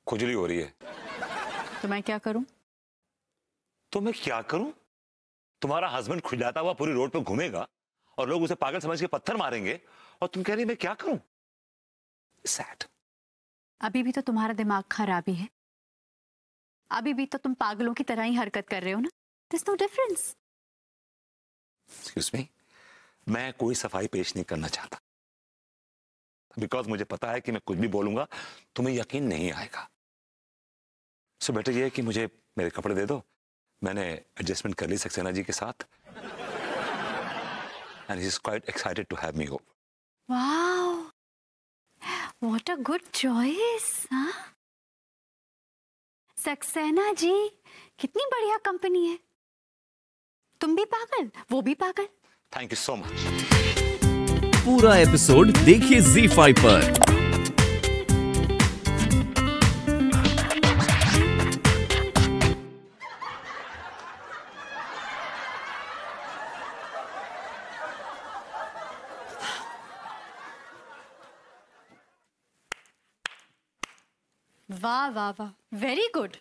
खुजली हो रही है। तो मैं क्या करूं? तो मैं क्या करूं? तुम्हारा हस्बैंड खुजलाता हुआ पूरी रोड पे घूमेगा और लोग उसे पागल समझ के पत्थर मारेंगे और तुम कह रही मैं क्या करूं? सैड। अभी भी तो तुम्हारा दिमाग खराब ही है। अभी भी तो तुम पागलों की तरह ही हरकत कर रहे हो ना। There's no difference. Excuse me, मैं कोई सफाई पेश नहीं करना चाहता बिकॉज मुझे पता है कि मैं कुछ भी बोलूंगा तुम्हें यकीन नहीं आएगा। सो बेटर ये है कि मुझे मेरे कपड़े दे दो। मैंने एडजस्टमेंट कर ली सक्सेना जी के साथ and he is quite excited to have me over. Wow, what a good choice, हाँ? सक्सेना जी कितनी बढ़िया कंपनी है। तुम भी पागल, वो भी पागल। Thank you so much. पूरा एपिसोड देखिए ZEE5 पर। वाह वाह वाह, वेरी गुड।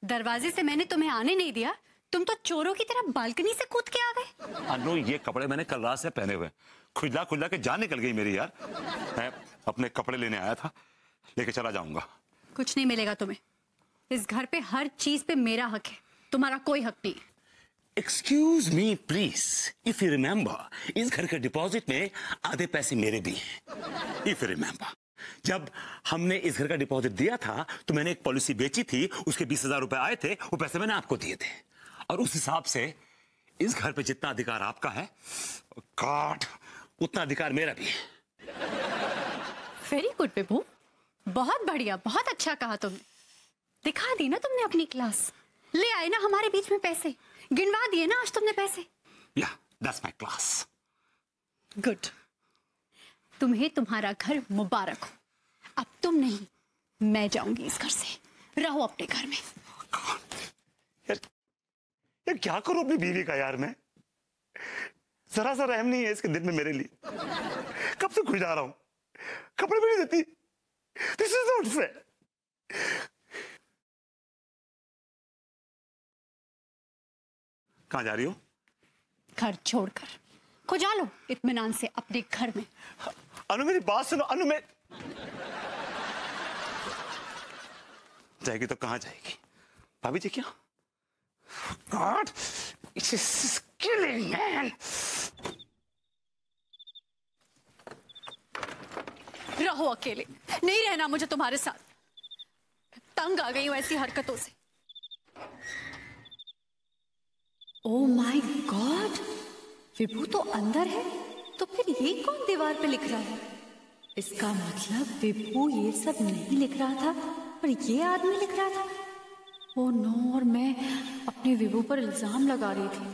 दरवाजे से मैंने तुम्हें आने नहीं दिया, तुम तो चोरों की तरह बालकनी से कूद के आ गए। अनु ये कपड़े मैंने कल रात से पहने हुए, खुजला खुजला के जान निकल गई मेरी यार। मैं अपने कपड़े लेने आया था, लेके चला जाऊंगा। कुछ नहीं मिलेगा तुम्हें। इस घर पे हर चीज पे मेरा हक है, तुम्हारा कोई हक नहीं। Excuse me please, if you remember, इस घर के डिपॉजिट में आधे पैसे मेरे भी हैं। इफ यू रिमेम्बर, जब हमने इस घर का डिपॉजिट दिया था तो मैंने एक पॉलिसी बेची थी, उसके 20,000 रुपए आए थे, वो पैसे मैंने आपको दिए थे और उस हिसाब से इस घर पे जितना अधिकार आपका है गॉड उतना अधिकार मेरा भी है। वेरी गुड विभू, बहुत बढ़िया, बहुत अच्छा कहा तुमने। दिखा दी ना तुमने अपनी क्लास। ले आए ना हमारे बीच में पैसे, गिनवा दिए ना आज तुमने पैसे। या दैट्स माय क्लास। गुड, तुम्हें तुम्हारा घर मुबारक हो। अब तुम नहीं, मैं जाऊंगी इस घर से। रहो अपने घर में। यार क्या करूं अपनी बीवी का यार मैं। जरा सा रहम नहीं है इसके दिल में मेरे लिए। कब से खुश जा रहा हूं, कपड़े भी नहीं देती। This is not fair. कहां जा रही हो? घर छोड़कर खुजा लो इत्मीनान से अपने घर में। अनु मेरी बात सुनो। अनु मैं जाएगी तो कहां जाएगी? भाभी जी क्या? God it's is killing man. रहो अकेले, नहीं रहना मुझे तुम्हारे साथ। तंग आ गई हूं ऐसी हरकतों से। ओ माय गॉड, विभू तो अंदर है, तो फिर ये कौन दीवार पे लिख रहा है? इसका मतलब विभू ये सब नहीं लिख रहा था और ये आदमी लिख रहा था। ओ नो, और मैं अपने विभू पर इल्जाम लगा रही थी।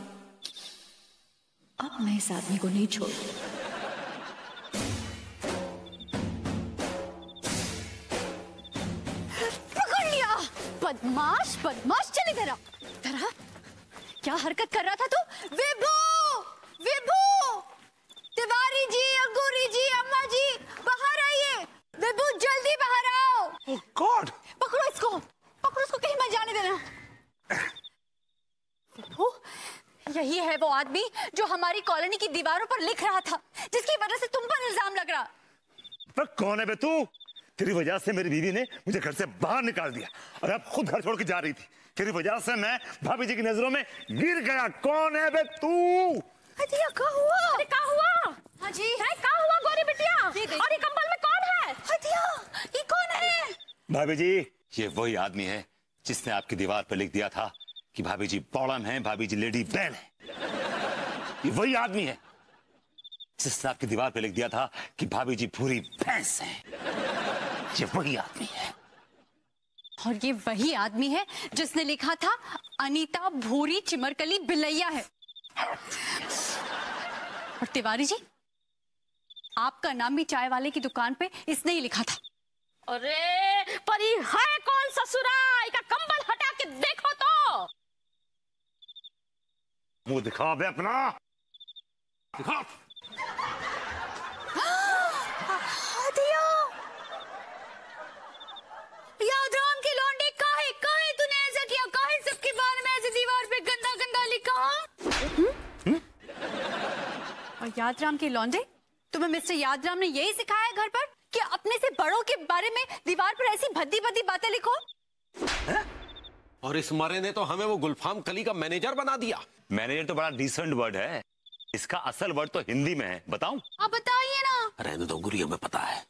अब मैं इस आदमी को नहीं छोड़ूंगी। पकड़ लिया। बदमाश बदमाश, चले तेरा तेरा। क्या हरकत कर रहा था तू? विभू, विभू, तिवारी जी, अंगूरी जी, अम्मा जी, बाहर आइए। विभू जल्दी बाहर आओ। ओह गॉड, पकड़ो इसको, पकड़ो इसको, कहीं मत जाने देना। विभू, यही है वो आदमी जो हमारी कॉलोनी की दीवारों पर लिख रहा था, जिसकी वजह से तुम पर इल्जाम लग रहा। पर कौन है बे तू? तेरी वजह से मेरी बीवी ने मुझे घर से बाहर निकाल दिया और अब खुद घर छोड़ के जा रही थी। तेरी वजह से मैं भाभी जी की नजरों में गिर गया। कौन है बे तू? हदिया, क्या हुआ? अरे क्या हुआ? हाँ जी, है क्या हुआ गोरी बिटिया? और ये कंबल में कौन है? हदिया, ये कौन है? भाभी जी, ये वही आदमी है जिसने आपकी दीवार पर लिख दिया था कि भाभी जी बॉडम है, भाभी जी लेडी बैल है। ये वही आदमी है जिसने आपकी दीवार पर लिख दिया था कि भाभी जी भूरी भैंस है। ये वही आदमी है। और ये वही आदमी है जिसने लिखा था अनीता भूरी चिमरकली बिलैया है। और तिवारी जी, आपका नाम भी चाय वाले की दुकान पे इसने ही लिखा था। अरे पर ये है कौन ससुरा? इसका कंबल हटा के देखो तो। मुंह दिखा बे अपना, दिखा। हदिया, याद रहा यादराम के लौंडे, तुम्हें मिस्टर यादराम ने यही सिखाया घर पर कि अपने से बड़ों के बारे में दीवार पर ऐसी भद्दी भद्दी बातें लिखो? और इस मरे ने तो हमें वो गुलफाम कली का मैनेजर बना दिया। मैनेजर तो बड़ा डिसेंट वर्ड है, इसका असल वर्ड तो हिंदी में है। बताऊं? आप बताइए ना। रहने दो गुरी, हमें पता है।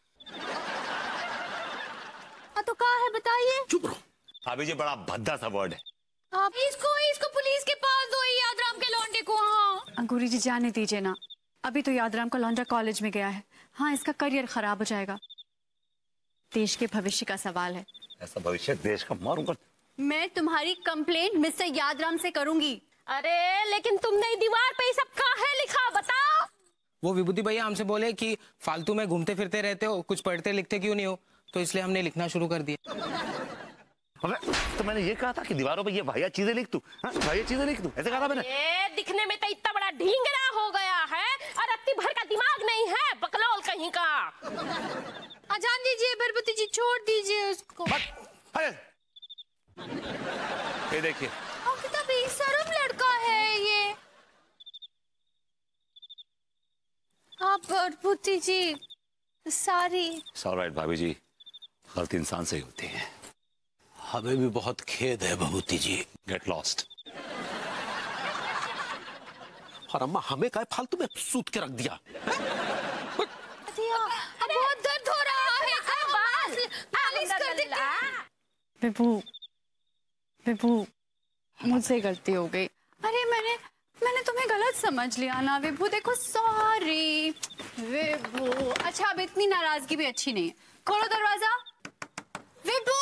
तो कहा है, बताइए। चुप रहो। भाभी जी बड़ा भद्दा सा वर्ड है। आप इसको पुलिस के पास दो, यादराम के लौंडे को। हाँ गुरी जी, जाने दीजिए ना, अभी तो यादराम का लौंडा कॉलेज में गया है। हाँ, इसका करियर खराब हो जाएगा। देश के भविष्य का सवाल है। ऐसा भविष्य देश का मारूंगा। मैं तुम्हारी कंप्लेंट मिस्टर यादराम से करूंगी। अरे लेकिन तुमने दीवार पे ये सब काहे लिखा, बताओ? वो विभूति भैया हमसे बोले कि फालतू में घूमते फिरते रहते हो, कुछ पढ़ते लिखते क्यों नहीं हो, तो इसलिए हमने लिखना शुरू कर दिया। अबे तो मैंने ये कहा था कि दीवारों पे ये वाहियात चीजें लिख तू, वाहियात चीजें लिख तू, ऐसे कहा था मैंने। ये दिखने में तो इतना बड़ा ढींगरा हो गया है और रत्ती भर का दिमाग नहीं है, बकलोल कहीं का। जान दीजिए भरभूति जी, छोड़ दीजिए उसको। अरे ये देखिए, कितना बेशर्म लड़का है ये। आप भरभूति जी, सॉरी। ऑलराइट भाभी जी, गलती इंसान से ही होती है। हमें भी बहुत खेद है भभूति जी। Get lost. और अम्मा हमें क्या फालतू में सूत के रख दिया। बहुत दर्द हो रहा है। विभू, विभू, मुझसे गलती हो गई। अरे मैंने तुम्हें गलत समझ लिया ना विभू। देखो, सॉरी विभू। अच्छा, अब इतनी नाराजगी भी अच्छी नहीं है। खोलो दरवाजा। विभू,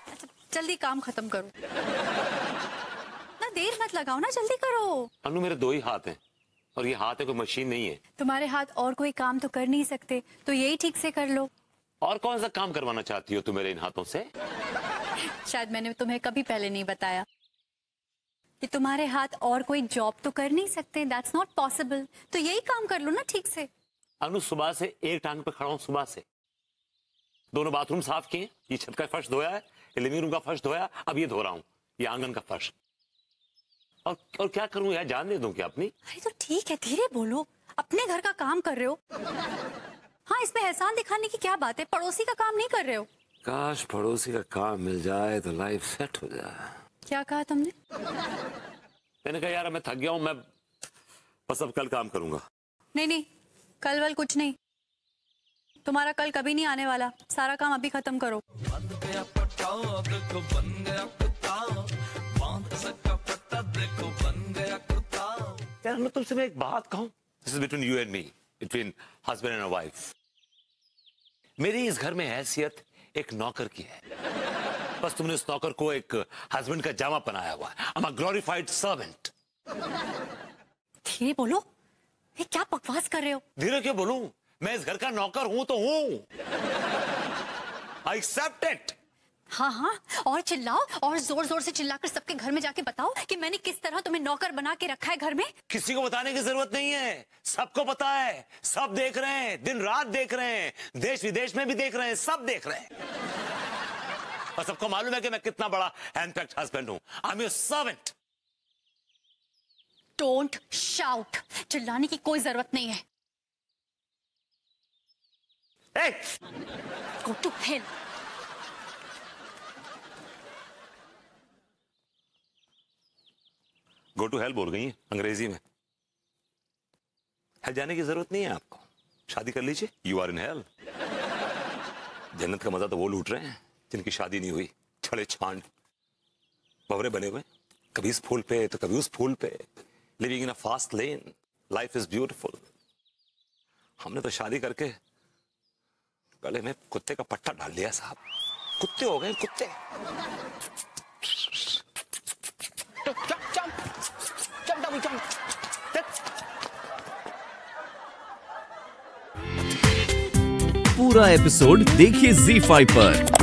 अच्छा जल्दी काम खत्म करो ना, देर मत लगाओ ना, जल्दी करो। अनु, मेरे दो ही हाथ हैं और ये हाथ है, कोई मशीन नहीं है। तुम्हारे हाथ और कोई काम तो कर नहीं सकते, तो यही ठीक से कर लो। और कौन सा काम करवाना चाहती हो तुम मेरे इन हाथों से? शायद मैंने तुम्हें कभी पहले नहीं बताया कि तुम्हारे हाथ और कोई जॉब तो कर नहीं सकते। That's not possible. तो यही काम कर लो ना ठीक से। अनु, सुबह से एक टांग पे खड़ा हूं, सुबह से। दोनों बाथरूम साफ किए, ये छत का फर्श धोया है, ये लिविंग रूम का फर्श धोया, अब ये धो रहा हूं, ये आंगन का फर्श। और क्या करूं यार, जान दे दूं क्या अपनी? अरे तो ठीक है, धीरे बोलो। अपने घर का काम कर रहे हो। हाँ, इसमें एहसान दिखाने की क्या बात है? पड़ोसी का काम नहीं कर रहे हो। काश पड़ोसी का काम मिल जाए तो लाइफ सेट हो जाए। क्या कहा तुमने? मैंने कहा यार मैं थक गया हूं, मैं बस अब कल काम करूंगा। नहीं, कल वल कुछ नहीं। तुम्हारा कल कभी नहीं आने वाला। सारा काम अभी खत्म करो। यार मैं तुमसे एक बात कहूं, this is between you and me, between husband and wife. मेरी इस घर में हैसियत एक नौकर की है। बस तुमने उस नौकर को एक हस्बैंड का जामा पहनाया हुआ है। I'm a glorified servant। धीरे बोलो। ये क्या बकवास कर रहे हो? धीरे क्यों बोलूं? मैं इस घर का नौकर हूं तो हूं। I accept it। हाँ, और चिल्लाओ, और जोर जोर से चिल्लाकर सबके घर में जाके बताओ कि मैंने किस तरह तुम्हें नौकर बना के रखा है घर में। किसी को बताने की जरूरत नहीं है, सबको पता है, सब देख रहे हैं, दिन रात देख रहे हैं, देश विदेश में भी देख रहे हैं, सब देख रहे हैं। और सबको मालूम है कि मैं कितना बड़ा हैंडपैक्ड हस्बैंड हूं। I am your servant. Don't shout. चिल्लाने की कोई जरूरत नहीं है। Go to hell. Go to hell बोल गई है अंग्रेजी में। हेल जाने की जरूरत नहीं है आपको, शादी कर लीजिए, यू आर इन हेल। जन्नत का मजा तो वो लूट रहे हैं जिनकी शादी नहीं हुई, छड़े छांड भवरे बने हुए, कभी इस फूल पे तो कभी उस फूल पे, living in a fast lane. Life is beautiful. हमने तो शादी करके गले में कुत्ते का पट्टा डाल लिया साहब। कुत्ते हो गए कुत्ते। पूरा एपिसोड देखिए ZEE5 पर।